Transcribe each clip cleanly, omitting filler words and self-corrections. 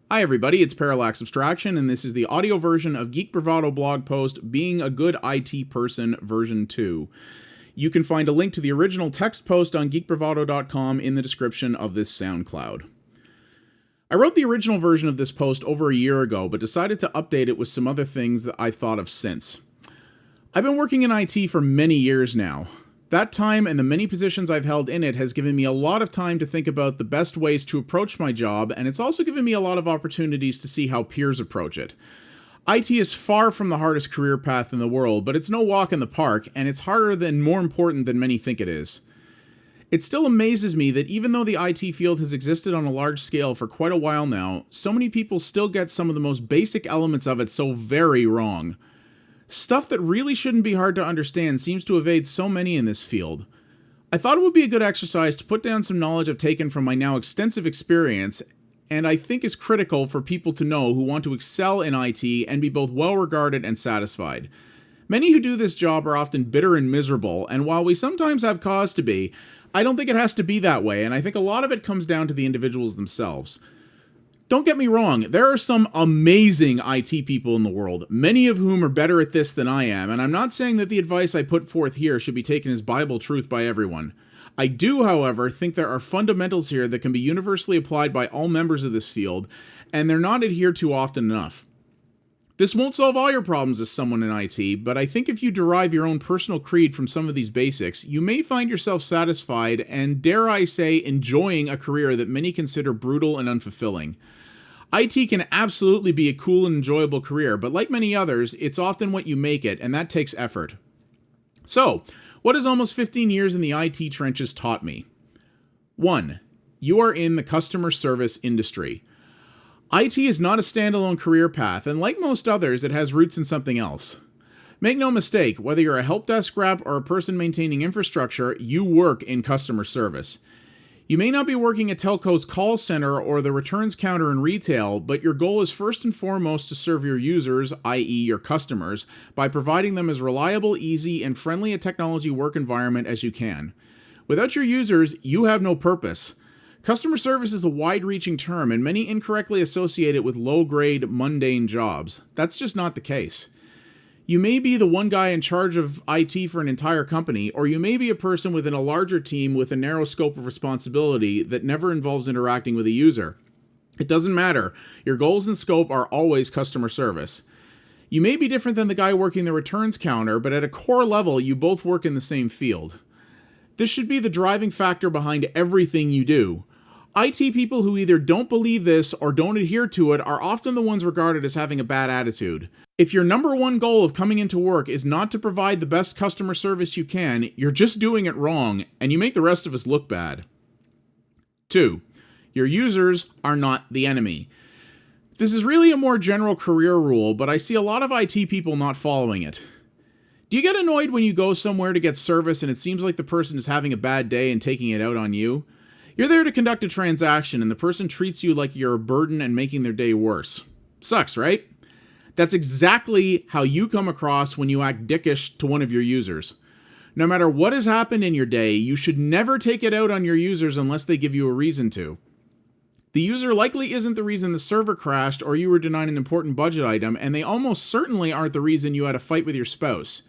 Hi everybody, it's Parallax Abstraction, and this is the audio version of Geek Bravado blog post, Being a Good IT Person, version 2. You can find a link to the original text post on geekbravado.com in the description of this SoundCloud. I wrote the original version of this post over a year ago, but decided to update it with some other things that I've thought of since. I've been working in IT for many years now. That time and the many positions I've held in it has given me a lot of time to think about the best ways to approach my job, and it's also given me a lot of opportunities to see how peers approach it. IT is far from the hardest career path in the world, but it's no walk in the park, and it's harder and more important than many think it is. It still amazes me that even though the IT field has existed on a large scale for quite a while now, so many people still get some of the most basic elements of it so very wrong. Stuff that really shouldn't be hard to understand seems to evade so many in this field. I thought it would be a good exercise to put down some knowledge I've taken from my now extensive experience, and I think is critical for people to know who want to excel in IT and be both well regarded and satisfied. Many who do this job are often bitter and miserable, and while we sometimes have cause to be, I don't think it has to be that way, and I think a lot of it comes down to the individuals themselves. Don't get me wrong, there are some amazing IT people in the world, many of whom are better at this than I am, and I'm not saying that the advice I put forth here should be taken as Bible truth by everyone. I do, however, think there are fundamentals here that can be universally applied by all members of this field, and they're not adhered to often enough. This won't solve all your problems as someone in IT, but I think if you derive your own personal creed from some of these basics, you may find yourself satisfied and, dare I say, enjoying a career that many consider brutal and unfulfilling. IT can absolutely be a cool and enjoyable career, but like many others, it's often what you make it, and that takes effort. So, what has almost 15 years in the IT trenches taught me? 1. You are in the customer service industry. IT is not a standalone career path, and like most others, it has roots in something else. Make no mistake, whether you're a help desk rep or a person maintaining infrastructure, you work in customer service. You may not be working at telco's call center or the returns counter in retail, but your goal is first and foremost to serve your users, i.e. your customers, by providing them as reliable, easy, and friendly a technology work environment as you can. Without your users, you have no purpose. Customer service is a wide-reaching term, and many incorrectly associate it with low-grade, mundane jobs. That's just not the case. You may be the one guy in charge of IT for an entire company, or you may be a person within a larger team with a narrow scope of responsibility that never involves interacting with a user. It doesn't matter. Your goals and scope are always customer service. You may be different than the guy working the returns counter, but at a core level, you both work in the same field. This should be the driving factor behind everything you do. IT people who either don't believe this or don't adhere to it are often the ones regarded as having a bad attitude. If your number one goal of coming into work is not to provide the best customer service you can, you're just doing it wrong, and you make the rest of us look bad. 2. Your users are not the enemy. This is really a more general career rule, but I see a lot of IT people not following it. Do you get annoyed when you go somewhere to get service and it seems like the person is having a bad day and taking it out on you? You're there to conduct a transaction and the person treats you like you're a burden and making their day worse. Sucks, right? That's exactly how you come across when you act dickish to one of your users. No matter what has happened in your day, you should never take it out on your users unless they give you a reason to. The user likely isn't the reason the server crashed or you were denied an important budget item, and they almost certainly aren't the reason you had a fight with your spouse.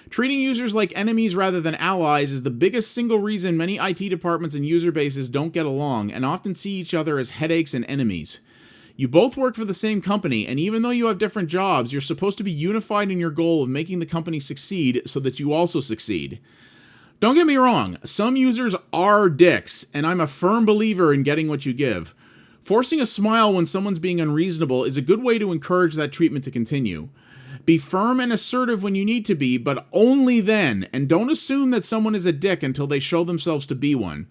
Treating users like enemies rather than allies is the biggest single reason many IT departments and user bases don't get along and often see each other as headaches and enemies. You both work for the same company, and even though you have different jobs, you're supposed to be unified in your goal of making the company succeed so that you also succeed. Don't get me wrong, some users are dicks, and I'm a firm believer in getting what you give. Forcing a smile when someone's being unreasonable is a good way to encourage that treatment to continue. Be firm and assertive when you need to be, but only then, and don't assume that someone is a dick until they show themselves to be one.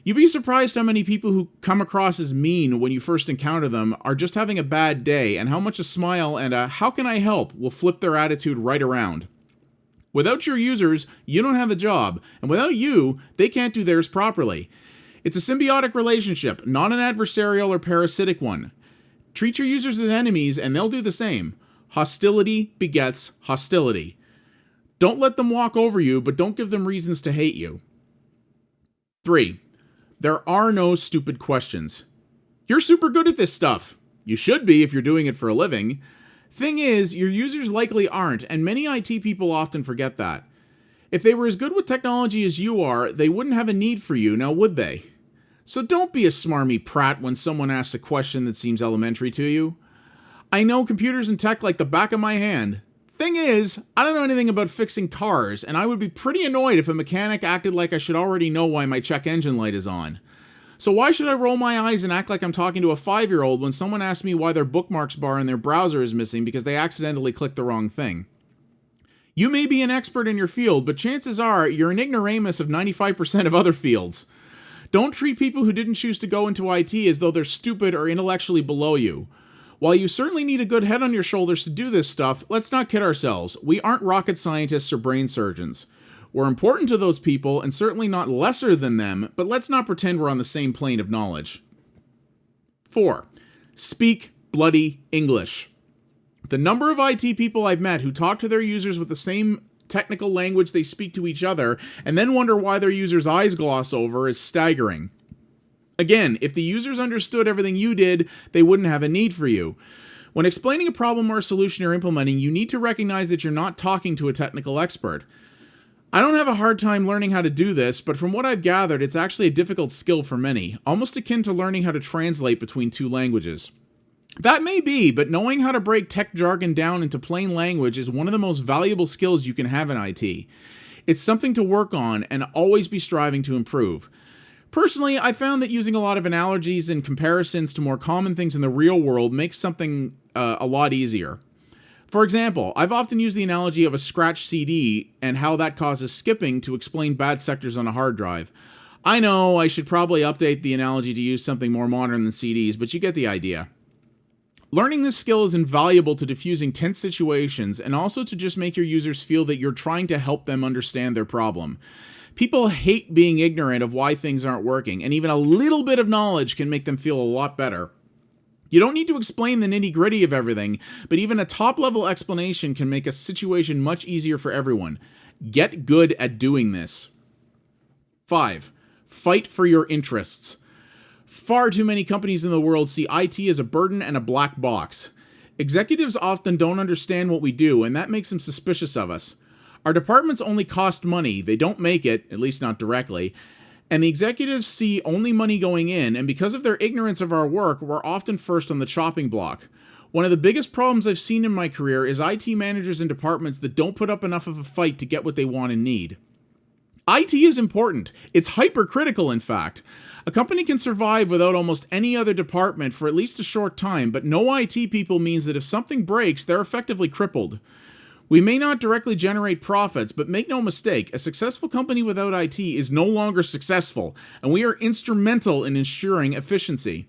You'd be surprised how many people who come across as mean when you first encounter them are just having a bad day, and how much a smile and a "how can I help" will flip their attitude right around. Without your users, you don't have a job, and without you, they can't do theirs properly. It's a symbiotic relationship, not an adversarial or parasitic one. Treat your users as enemies, and they'll do the same. Hostility begets hostility. Don't let them walk over you, but don't give them reasons to hate you. 3. There are no stupid questions. You're super good at this stuff. You should be if you're doing it for a living. Thing is, your users likely aren't, and many IT people often forget that. If they were as good with technology as you are, they wouldn't have a need for you, now would they? So don't be a smarmy prat when someone asks a question that seems elementary to you. I know computers and tech like the back of my hand. Thing is, I don't know anything about fixing cars, and I would be pretty annoyed if a mechanic acted like I should already know why my check engine light is on. So why should I roll my eyes and act like I'm talking to a 5-year-old when someone asks me why their bookmarks bar in their browser is missing because they accidentally clicked the wrong thing? You may be an expert in your field, but chances are you're an ignoramus of 95% of other fields. Don't treat people who didn't choose to go into IT as though they're stupid or intellectually below you. While you certainly need a good head on your shoulders to do this stuff, let's not kid ourselves. We aren't rocket scientists or brain surgeons. We're important to those people and certainly not lesser than them, but let's not pretend we're on the same plane of knowledge. 4. Speak bloody English. The number of IT people I've met who talk to their users with the same technical language they speak to each other and then wonder why their users' eyes gloss over is staggering. Again, if the users understood everything you did, they wouldn't have a need for you. When explaining a problem or a solution you're implementing, you need to recognize that you're not talking to a technical expert. I don't have a hard time learning how to do this, but from what I've gathered, it's actually a difficult skill for many, almost akin to learning how to translate between two languages. That may be, but knowing how to break tech jargon down into plain language is one of the most valuable skills you can have in IT. It's something to work on and always be striving to improve. Personally, I found that using a lot of analogies and comparisons to more common things in the real world makes something a lot easier. For example, I've often used the analogy of a scratched CD and how that causes skipping to explain bad sectors on a hard drive. I know I should probably update the analogy to use something more modern than CDs, but you get the idea. Learning this skill is invaluable to diffusing tense situations and also to just make your users feel that you're trying to help them understand their problem. People hate being ignorant of why things aren't working, and even a little bit of knowledge can make them feel a lot better. You don't need to explain the nitty-gritty of everything, but even a top-level explanation can make a situation much easier for everyone. Get good at doing this. 5. Fight for your interests. Far too many companies in the world see IT as a burden and a black box. Executives often don't understand what we do, and that makes them suspicious of us. Our departments only cost money, they don't make it, at least not directly, and the executives see only money going in, and because of their ignorance of our work, we're often first on the chopping block. One of the biggest problems I've seen in my career is IT managers in departments that don't put up enough of a fight to get what they want and need. IT is important. It's hypercritical, in fact. A company can survive without almost any other department for at least a short time, but no IT people means that if something breaks, they're effectively crippled. We may not directly generate profits, but make no mistake, a successful company without IT is no longer successful, and we are instrumental in ensuring efficiency.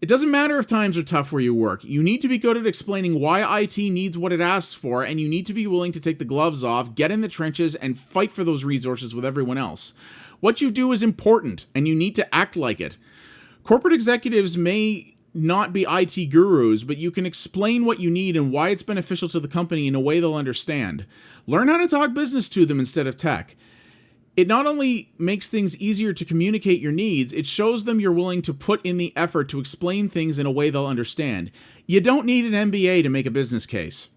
It doesn't matter if times are tough where you work. You need to be good at explaining why IT needs what it asks for, and you need to be willing to take the gloves off, get in the trenches, and fight for those resources with everyone else. What you do is important, and you need to act like it. Corporate executives may not be IT gurus, but you can explain what you need and why it's beneficial to the company in a way they'll understand. Learn how to talk business to them instead of tech. It not only makes things easier to communicate your needs, it shows them you're willing to put in the effort to explain things in a way they'll understand. You don't need an MBA to make a business case.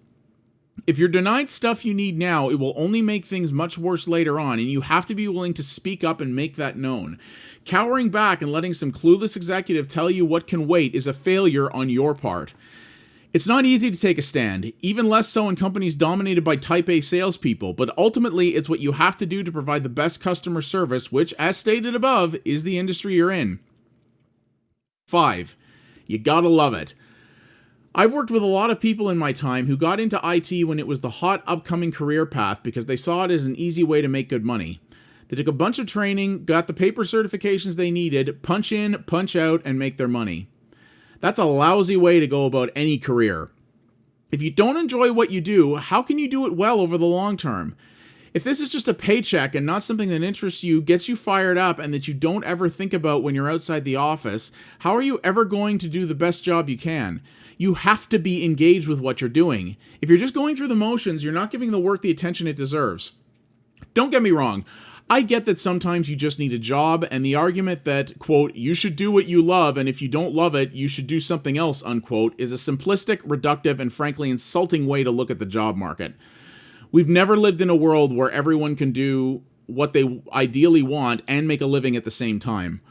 If you're denied stuff you need now, it will only make things much worse later on, and you have to be willing to speak up and make that known. Cowering back and letting some clueless executive tell you what can wait is a failure on your part. It's not easy to take a stand, even less so in companies dominated by type A salespeople, but ultimately it's what you have to do to provide the best customer service, which, as stated above, is the industry you're in. 5. You gotta love it. I've worked with a lot of people in my time who got into IT when it was the hot upcoming career path because they saw it as an easy way to make good money. They took a bunch of training, got the paper certifications they needed, punch in, punch out, and make their money. That's a lousy way to go about any career. If you don't enjoy what you do, how can you do it well over the long term? If this is just a paycheck and not something that interests you, gets you fired up, and that you don't ever think about when you're outside the office, how are you ever going to do the best job you can? You have to be engaged with what you're doing. If you're just going through the motions, you're not giving the work the attention it deserves. Don't get me wrong. I get that sometimes you just need a job, and the argument that, quote, you should do what you love, and if you don't love it, you should do something else, unquote, is a simplistic, reductive, and frankly insulting way to look at the job market. We've never lived in a world where everyone can do what they ideally want and make a living at the same time.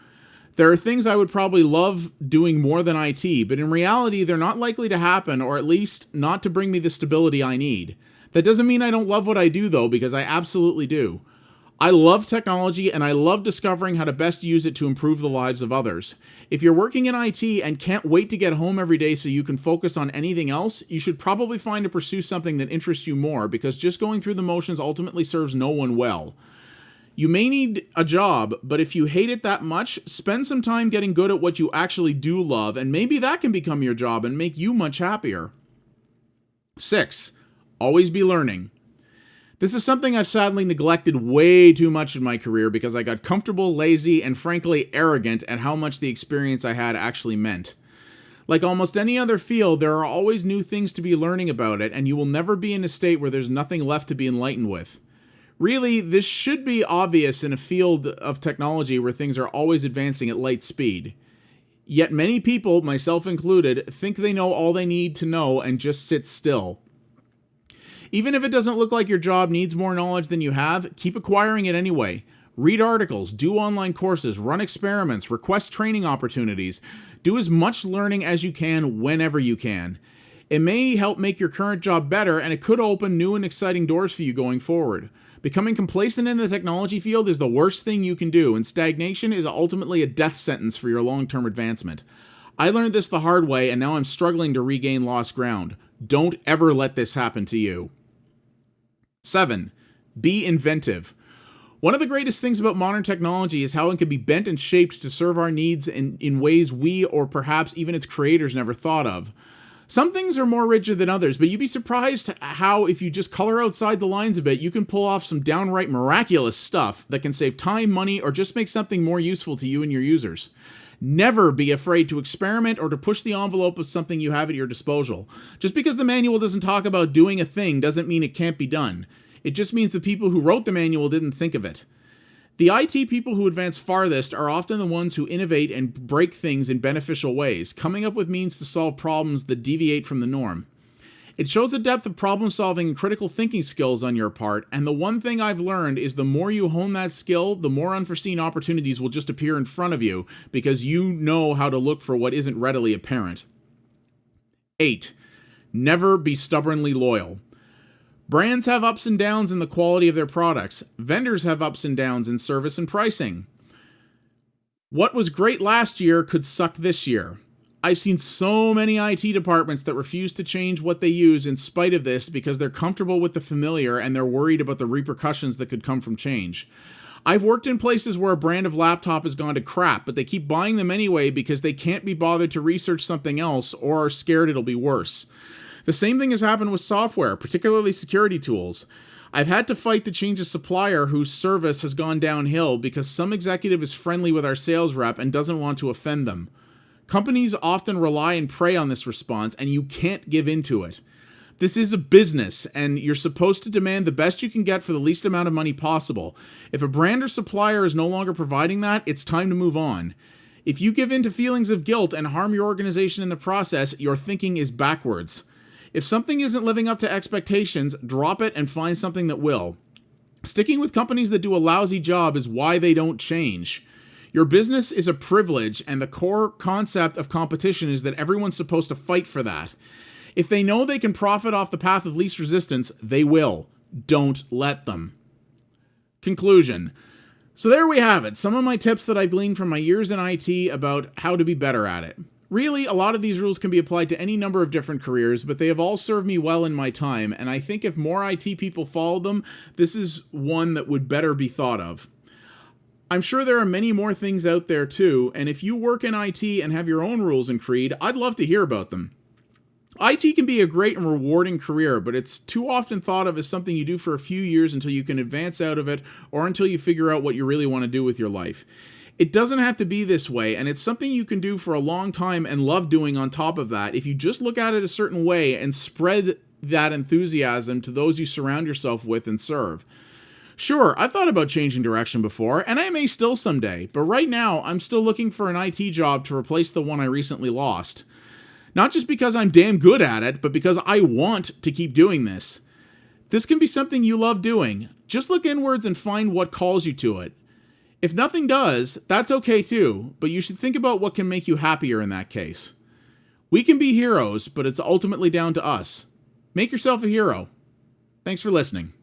There are things I would probably love doing more than IT, but in reality, they're not likely to happen, or at least not to bring me the stability I need. That doesn't mean I don't love what I do, though, because I absolutely do. I love technology, and I love discovering how to best use it to improve the lives of others. If you're working in IT and can't wait to get home every day so you can focus on anything else, you should probably find to pursue something that interests you more, because just going through the motions ultimately serves no one well. You may need a job, but if you hate it that much, spend some time getting good at what you actually do love, and maybe that can become your job and make you much happier. 6. Always be learning. This is something I've sadly neglected way too much in my career because I got comfortable, lazy, and frankly arrogant at how much the experience I had actually meant. Like almost any other field, there are always new things to be learning about it, and you will never be in a state where there's nothing left to be enlightened with. Really, this should be obvious in a field of technology where things are always advancing at light speed. Yet many people, myself included, think they know all they need to know and just sit still. Even if it doesn't look like your job needs more knowledge than you have, keep acquiring it anyway. Read articles, do online courses, run experiments, request training opportunities. Do as much learning as you can whenever you can. It may help make your current job better, and it could open new and exciting doors for you going forward. Becoming complacent in the technology field is the worst thing you can do, and stagnation is ultimately a death sentence for your long-term advancement. I learned this the hard way, and now I'm struggling to regain lost ground. Don't ever let this happen to you. 7. Be inventive. One of the greatest things about modern technology is how it can be bent and shaped to serve our needs in ways we, or perhaps even its creators, never thought of. Some things are more rigid than others, but you'd be surprised how, if you just color outside the lines a bit, you can pull off some downright miraculous stuff that can save time, money, or just make something more useful to you and your users. Never be afraid to experiment or to push the envelope of something you have at your disposal. Just because the manual doesn't talk about doing a thing doesn't mean it can't be done. It just means the people who wrote the manual didn't think of it. The IT people who advance farthest are often the ones who innovate and break things in beneficial ways, coming up with means to solve problems that deviate from the norm. It shows a depth of problem solving and critical thinking skills on your part, and the one thing I've learned is the more you hone that skill, the more unforeseen opportunities will just appear in front of you because you know how to look for what isn't readily apparent. 8. Never be stubbornly loyal. Brands have ups and downs in the quality of their products. Vendors have ups and downs in service and pricing. What was great last year could suck this year. I've seen so many IT departments that refuse to change what they use in spite of this because they're comfortable with the familiar and they're worried about the repercussions that could come from change. I've worked in places where a brand of laptop has gone to crap, but they keep buying them anyway because they can't be bothered to research something else or are scared it'll be worse. The same thing has happened with software, particularly security tools. I've had to fight to change a supplier whose service has gone downhill because some executive is friendly with our sales rep and doesn't want to offend them. Companies often rely and prey on this response, and you can't give in to it. This is a business, and you're supposed to demand the best you can get for the least amount of money possible. If a brand or supplier is no longer providing that, it's time to move on. If you give in to feelings of guilt and harm your organization in the process, your thinking is backwards. If something isn't living up to expectations, drop it and find something that will. Sticking with companies that do a lousy job is why they don't change. Your business is a privilege, and the core concept of competition is that everyone's supposed to fight for that. If they know they can profit off the path of least resistance, they will. Don't let them. Conclusion. So there we have it, some of my tips that I gleaned from my years in IT about how to be better at it. Really, a lot of these rules can be applied to any number of different careers, but they have all served me well in my time, and I think if more IT people followed them, this is one that would better be thought of. I'm sure there are many more things out there too, and if you work in IT and have your own rules and creed, I'd love to hear about them. IT can be a great and rewarding career, but it's too often thought of as something you do for a few years until you can advance out of it or until you figure out what you really want to do with your life. It doesn't have to be this way, and it's something you can do for a long time and love doing on top of that if you just look at it a certain way and spread that enthusiasm to those you surround yourself with and serve. Sure, I've thought about changing direction before, and I may still someday, but right now I'm still looking for an IT job to replace the one I recently lost. Not just because I'm damn good at it, but because I want to keep doing this. This can be something you love doing. Just look inwards and find what calls you to it. If nothing does, that's okay too, but you should think about what can make you happier in that case. We can be heroes, but it's ultimately down to us. Make yourself a hero. Thanks for listening.